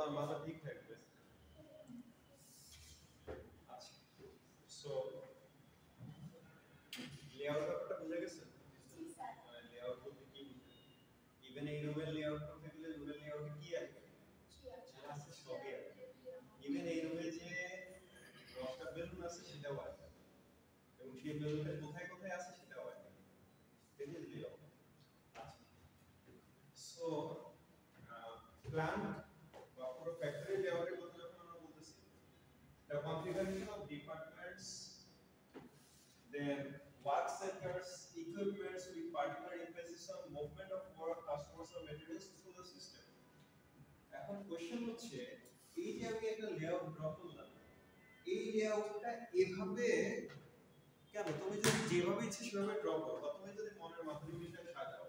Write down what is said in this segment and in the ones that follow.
তোমার মাথা ঠিক থাকবে। আচ্ছা, সো লেআউট ব্যাপারটা বুঝে গেছে? লেআউট বলতে কি বুঝে? ইভেন এই রুমের লেআউট করতে গেলে রুমের লেআউটে কি আসবে? আছে, সবই আসবে। ইভেন এই রুমে যে 10টা বেলুন আছে সেটাও আসবে, এবং সেই বেলুনটা কোথায় কোথায় আছে সেটাও আসবে। This is layout. আচ্ছা, সো প্ল্যান্ট বা পুরো ফ্যাক্টরি লেআউটের কথা যখন আমরা বলতেছি, the configuration of departments, then work centers, equipments with particular emphasis on movement of work, customers or materials through the system. এখন কোশ্চেন হচ্ছে, এই যে আমি একটা লেআউট ড্র করলাম, এই লেআউটটা এভাবে কেন? তুমি যদি যেভাবে ইচ্ছে সেভাবে ড্র করো, বা তুমি যদি মনের মাধুরী মিশায় সাজাও,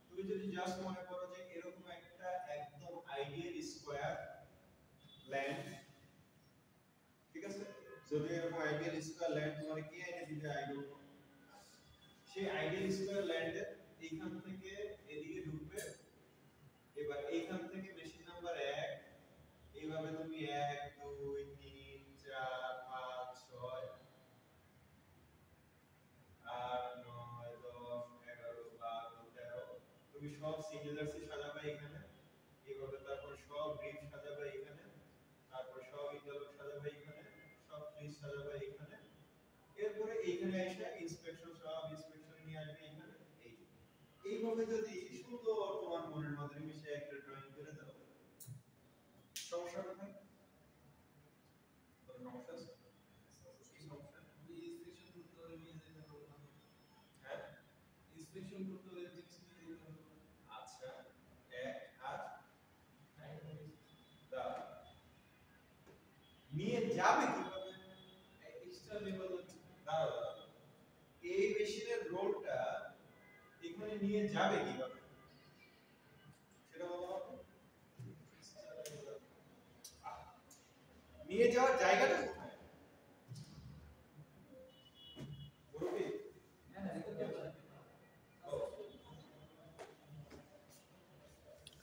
তুমি যদি জাস্ট মনে করো যে এরকম একটা একদম আইডিয়াল স্কয়ার ল্যান্ড, ঠিক আছে, যদি এরকম আইডিয়াল স্কয়ার ল্যান্ড তোমার কে এনে দিবে, আই ডোন্ট নো, সেই আইডিয়াল স্কয়ার ল্যান্ডে এইখান থেকে এদিকে ঢুকবে, এবার এইখান থেকে মেশিন নাম্বার 1 এইভাবে তুমি 1 2 3 4 5 6 8 9 10 11 12 13, তুমি সব সিঙ্গুলারসি সাজাবে এখানে, এইভাবে তারপর সব ব্রিফ সাজাবে এখানে, তারপর সব ইন্টারলক সাজাবে এখানে, সব ফ্রিজ সাজাবে এখানে, এরপরে এইখানে এসে ইন্সপেকশন সব ইন্সপেকশন নিয়ে আসবে এখানে। এইভাবে যদি সুন্দর তোমার মনের মাধুরী মিশে একটা ড্রয়িং করে দাও, সমস্যা কোথায়? কোনো সমস্যা আছে? কি সমস্যা? ইন্সপেকশন করতে হলে নিয়ে যেতে হবে। হ্যাঁ, ইন্সপেকশন করতে হলে জিনিস নিয়ে যেতে হবে। আচ্ছা, এক আর দা নিয়ে যাবে কিভাবে? এক্সট্রা লেভেল দাঁড়াও, এই মেশিনের রোলটা এখানে নিয়ে যাবে কিভাবে সেটা বলো আমাকে। নিয়ে যাওয়ার জায়গাটা কোথায়? বলবি?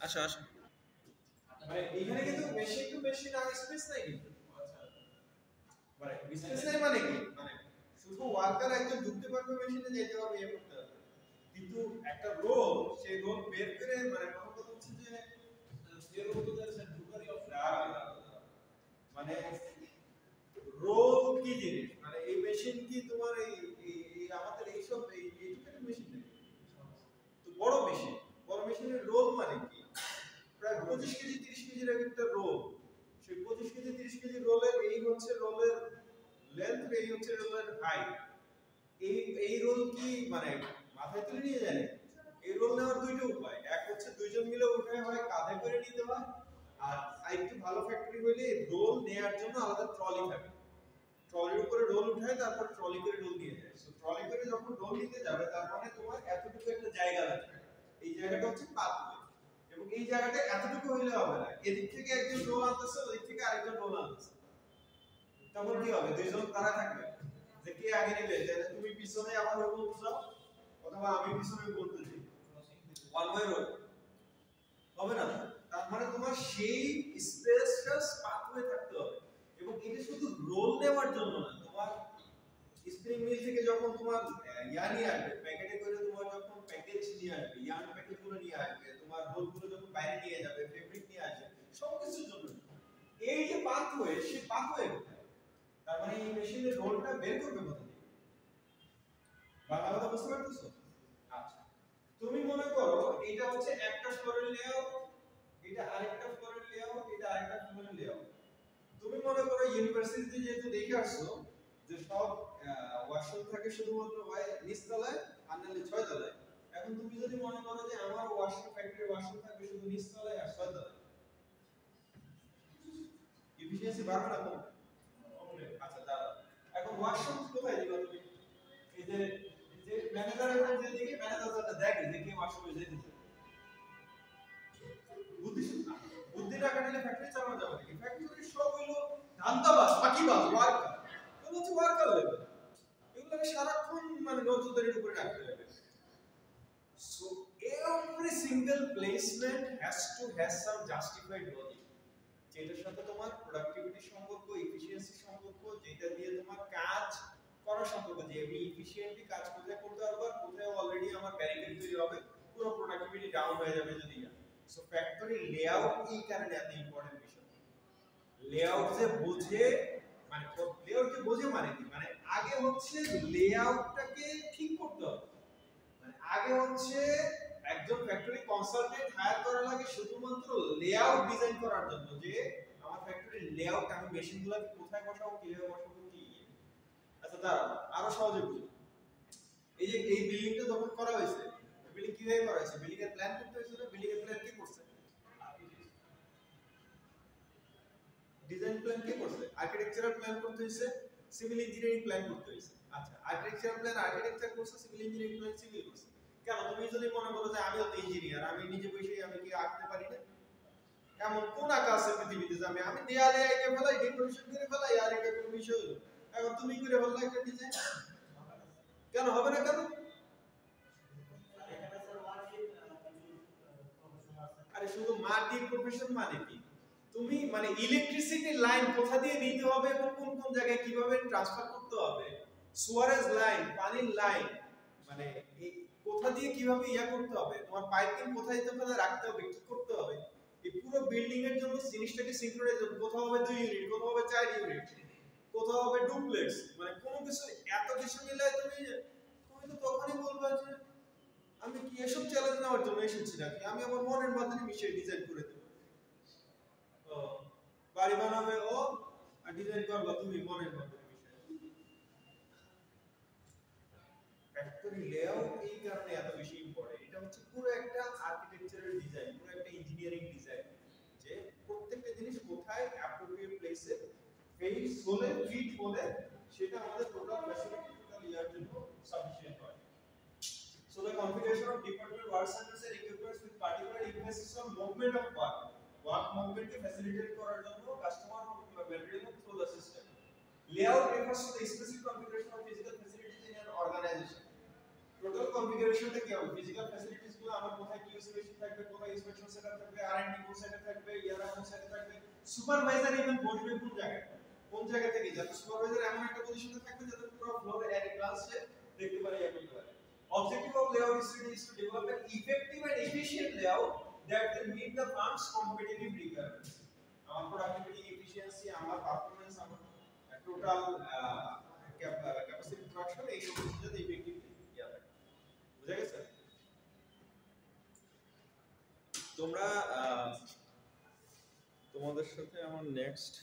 আচ্ছা আচ্ছা, মানে এখানে কিন্তু মেশিন টু মেশিন আর স্পেস নাই কিন্তু। আচ্ছা, মানে স্পেস নাই মানে কি? মানে শুধু ওয়ার্কার একজন ঢুকতে পারবে মেশিনে, যেতে পারবে, ইয়ে করতে পারবে, কিন্তু একটা রোল, সেই রোল বের করে, মানে কথা হচ্ছে যে এর মধ্যে আছে ঢুকারই অপশন, মানে রোল কি জিনিস, মানে এই মেশিন কি তোমার এই আমাদের এইসব এইটুখানি মেশিন নেই তো, বড় মেশিন, বড় মেশিনের রোল মানে কি? প্রায় 25 কেজি 30 কেজির একটা রোল, সেই 25 কেজি 30 কেজি রোলের এই হচ্ছে রোলের লেন্থ, এই হচ্ছে রোলের হাইট। এই রোল কি মানে মাথায় তুলে নিয়ে যায়? এই রোল নেওয়ার দুইটা উপায়, এক হচ্ছে দুইজন মিলে উঠায়, হয় কাঁধে করে নিতে হয়, আর আরেকটু ভালো ফ্যাক্টরি হইলে রোল নেয়ার জন্য আলাদা ট্রলি থাকে, ট্রলির উপরে রোল উঠায়, তারপর ট্রলি করে রোল নিয়ে যায়। সো ট্রলি করে যখন রোল নিতে যাবে, তার মানে তোমার এতটুকু একটা জায়গা লাগবে, এই জায়গাটা হচ্ছে পাথওয়ে, এবং এই জায়গাটা এতটুকু হইলে হবে না, এদিক থেকে একজন রোল আনতেছে, ওদিক থেকে আরেকজন রোল আনতেছে, তখন কি হবে? দুইজন তারা থাকবে যে কে আগে নেবে, তাহলে তুমি পিছনে আমার রোল বুঝাও, অথবা আমি পিছনে বলতেছি, ওয়ান ওয়ে রোল হবে না। তার মানে তোমার সেই স্পেসটাস পাথওয়ে থাকতে হবে, এবং এটা শুধু রোল নেওয়ার জন্য না, তোমার স্প্রিং মিল থেকে যখন তোমার ইয়া নিয়ে আসবে, প্যাকেটে করে তোমার যখন প্যাকেজ নিয়ে আসবে, ইয়ার্ন প্যাকেজগুলো নিয়ে আসবে, তোমার রোলগুলো যখন বাইরে নিয়ে যাবে, ফেব্রিক নিয়ে আসবে, সবকিছুর জন্য এই যে পাথওয়ে, সেই পাথওয়ে কোথায়? তার মানে এই মেশিনের রোলটা বের করবে কোথা থেকে? বাংলা কথা বুঝতে পারতেছো? আচ্ছা, তুমি মনে করো এটা হচ্ছে একটা ফ্লোরের লেআউট, এটা আরেকটা ফ্লোরের লেআউট, এটা আরেকটা ফ্লোরের লেআউট। তুমি মনে করো ইউনিভার্সিটিতে যেহেতু দেখে আসছো যে সব ওয়াশরুম থাকে শুধুমাত্র নিচতলায়, আর নাহলে 6 তলায়। এখন তুমি যদি মনে করো যে আমার ওয়াশরুম ফ্যাক্টরি ওয়াশরুম থাকবে শুধু নিচতলায় আর 6 তলায়, এফিশিয়েন্সি বাড়বে না কমবে? কমবে। আচ্ছা দাঁড়াও, এখন ওয়াশরুম কোথায় দিবা তুমি? এই যে ম্যানেজারের যে দিকে ম্যানেজারটা দেখে যে কে ওয়াশরুমে যেতেছে, বুদ্ধি টাকা নিলে ফ্যাক্টরি চালানো যাবে নাকি? ফ্যাক্টরি সব হইলো ধান্দাবাজ, ফাঁকিবাজ, ওয়ার্কার, এগুলো হচ্ছে ওয়ার্কার লেভেল, এগুলোকে সারাক্ষণ মানে নজরদারির উপরে রাখতে হবে। So every single placement has to have some justified logic. যেটার সাথে তোমার প্রোডাক্টিভিটি সম্পর্ক, এফিশিয়েন্সি সম্পর্ক, যেটা দিয়ে তোমার কাজ করার সম্পর্ক, যে আমি এফিশিয়েন্টলি কাজ কোথায় করতে পারবো আর কোথায় অলরেডি আমার ব্যারিকেড তৈরি হবে, পুরো প্রোডাক্টিভিটি ডাউন হয়ে যাবে যদি। সো ফ্যাক্টরি লেআউট এই কারণে এত ইম্পর্টেন্ট বিষয়। লেআউট যে বোঝে, মানে লেআউট যে বোঝে মানে কি, মানে আগে হচ্ছে লেআউটটাকে ঠিক করতে হবে। মানে আগে হচ্ছে একজন ফ্যাক্টরি কনসালটেন্ট হায়ার করা লাগে শুধুমাত্র লেআউট ডিজাইন করার জন্য, যে আমার ফ্যাক্টরির লেআউট, আমি মেশিনগুলোকে কোথায় বসাবো, কিভাবে বসাবো, কি। আচ্ছা দাঁড়াও, আরো সহজে বুঝি। এই যে এই বিল্ডিংটা যখন করা হয়েছে, বিল্ডিং কিভাবে করা হয়েছে? বিল্ডিং এর প্ল্যান করতে হয়েছিল, বিল্ডিং এর প্ল্যান কে করছে? ডিজাইন প্ল্যান কে করছে? আর্কিটেকচারাল প্ল্যান করতে হয়েছে, সিভিল ইঞ্জিনিয়ারিং প্ল্যান করতে হয়েছে। আচ্ছা, আর্কিটেকচারাল প্ল্যান আর্কিটেকচার করছে, সিভিল ইঞ্জিনিয়ারিং প্ল্যান সিভিল করছে। কেন? তুমি যদি মনে করো যে আমি তো ইঞ্জিনিয়ার, আমি নিজে বসে আমি কি আঁকতে পারি না? এমন কোন আঁকা আছে পৃথিবীতে যে আমি দেয়ালে এঁকে ফেলাই, ডেকোরেশন করে ফেলাই, আর এটা কোনো বিষয় হলো? এখন তুমি করে ফেললে একটা ডিজাইন, কেন হবে না? কেন? আরে শুধু মাটির প্রফেশন মানে কি? তুমি মানে ইলেকট্রিসিটি লাইন কোথা দিয়ে নিতে হবে এবং কোন কোন জায়গায় কিভাবে ট্রান্সফার করতে হবে, সুয়ারেজ লাইন, পানির লাইন, মানে এই কোথা দিয়ে কিভাবে ইয়া করতে হবে, তোমার পাইপিং কোথায় কোথায় রাখতে হবে, কি করতে হবে, এই পুরো বিল্ডিং এর জন্য জিনিসটাকে সিনক্রোনাইজ, কোথাও হবে 2 ইউনিট, কোথাও হবে 4 ইউনিট, কোথাও হবে ডুপ্লেক্স, মানে কোনো কিছু এত কিছু মিলায় তুমি তুমি তো তখনই বলবা যে আমি কি এসব চ্যালেঞ্জ নেওয়ার জন্য এসেছি নাকি, আমি আমার মনের মাধ্যমে মিশিয়ে ডিজাইন করে দেব। ও, বাড়ি বানাবে ও, আর ডিজাইন করবা তুমি মনের মাধ্যমে মিশিয়ে। ফ্যাক্টরি লেআউট এই কারণে এত বেশি ইম্পর্টেন্ট। এটা হচ্ছে পুরো একটা আর্কিটেকচারাল ডিজাইন, পুরো একটা ইঞ্জিনিয়ারিং ডিজাইন, যে প্রত্যেকটা জিনিস কোথায় অ্যাপ্রোপ্রিয়েট প্লেসে ফিট হলে সেটা আমাদের টোটাল ফ্যাসিলিটি, টোটাল ইয়ার জন্য সাফিশিয়েন্ট হয়। So the configuration of department work centers and equipments with particular emphasis on movement of work movement ke facilitate করার জন্য customer material through the system. Layout refers to the specific configuration of physical facilities in an organization. Total configuration টা কি হবে? Physical facilities গুলো আমার কোথায় কি special থাকবে, কোথায় ইন্সপেকশন সেটআপ থাকবে, R&D কোন সাইডে থাকবে, ইয়ারা কোন সাইডে থাকবে, সুপারভাইজার ইভেন বসবে কোন জায়গায়, কোন জায়গা থেকে, যাতে সুপারভাইজার এমন একটা পজিশনে থাকবে যাতে পুরো ফ্লোর এর গ্লাসে দেখতে পারে, ইয়া করতে পারে। Objective of layout study is to develop an effective and efficient layout that will meet the firm's competitive requirements. Our productivity, efficiency, our performance, our total capacity production এই সব কিছু যাতে effectively ইয়া থাকে। বুঝা গেছে? তোমরা তোমাদের সাথে আমার নেক্সট